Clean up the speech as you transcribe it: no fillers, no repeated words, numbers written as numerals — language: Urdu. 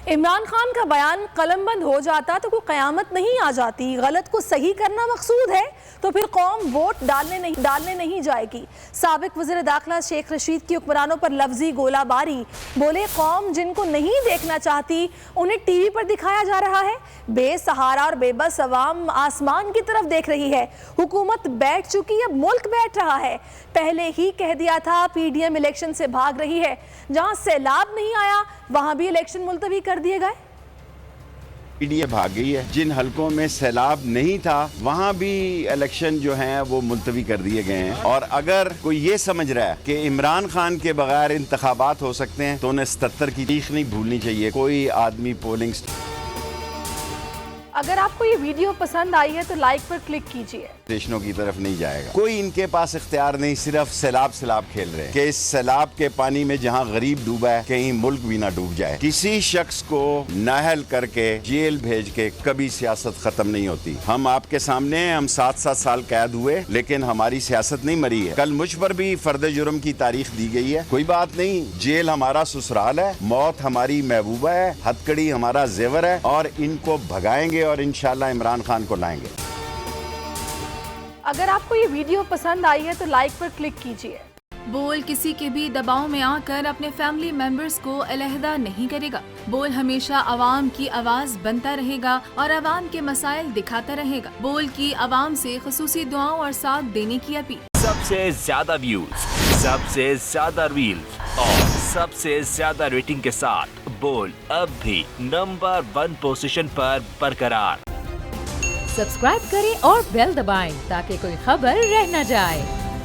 عمران خان کا بیان قلم بند ہو جاتا تو کوئی قیامت نہیں آ جاتی، غلط کو صحیح کرنا مقصود ہے تو پھر قوم ووٹ ڈالنے نہیں جائے گی۔ سابق وزیر داخلہ شیخ رشید کی حکمرانوں پر لفظی گولہ باری، بولے قوم جن کو نہیں دیکھنا چاہتی انہیں ٹی وی پر دکھایا جا رہا ہے، بے سہارا اور بے بس عوام آسمان کی طرف دیکھ رہی ہے، حکومت بیٹھ چکی اب ملک بیٹھ رہا ہے، پہلے ہی کہہ دیا تھا پی ڈی ایم الیکشن سے بھاگ رہی ہے، جہاں سیلاب نہیں آیا وہاں بھی الیکشن ملتوی کر دیے گئے۔ پی ڈی اے بھاگ گئی ہے، جن حلقوں میں سیلاب نہیں تھا وہاں بھی الیکشن جو ہیں وہ ملتوی کر دیے گئے ہیں، اور اگر کوئی یہ سمجھ رہا ہے کہ عمران خان کے بغیر انتخابات ہو سکتے ہیں تو انہیں 77 کی تاریخ نہیں بھولنی چاہیے۔ کوئی آدمی پولنگ اگر آپ کو یہ ویڈیو پسند آئی ہے تو لائک پر کلک کیجئے۔ اسٹیشنوں کی طرف نہیں جائے گا، کوئی ان کے پاس اختیار نہیں، صرف سیلاب کھیل رہے ہیں کہ اس سیلاب کے پانی میں جہاں غریب ڈوبا ہے کہیں ملک بھی نہ ڈوب جائے۔ کسی شخص کو نااہل کر کے جیل بھیج کے کبھی سیاست ختم نہیں ہوتی۔ ہم آپ کے سامنے ہیں، ہم 7 سال قید ہوئے لیکن ہماری سیاست نہیں مری ہے۔ کل مجھ پر بھی فرد جرم کی تاریخ دی گئی ہے، کوئی بات نہیں، جیل ہمارا سسرال ہے، موت ہماری محبوبہ ہے، ہتکڑی ہمارا زیور ہے، اور ان کو بھگائیں گے اور انشاءاللہ عمران خان کو لائیں گے۔ اگر آپ کو یہ ویڈیو پسند آئی ہے تو لائک پر کلک کیجئے۔ بول کسی کے بھی دباؤ میں آ کر اپنے فیملی ممبرز کو علیحدہ نہیں کرے گا۔ بول ہمیشہ عوام کی آواز بنتا رہے گا اور عوام کے مسائل دکھاتا رہے گا۔ بول کی عوام سے خصوصی دعاؤں اور ساتھ دینے کی اپیل۔ سب سے زیادہ ویوز، سب سے زیادہ ریلز اور سب سے زیادہ ریٹنگ کے ساتھ بول اب بھی نمبر 1 پوزیشن پر برقرار۔ سبسکرائب کریں اور بیل دبائیں تاکہ کوئی خبر رہ نہ جائے۔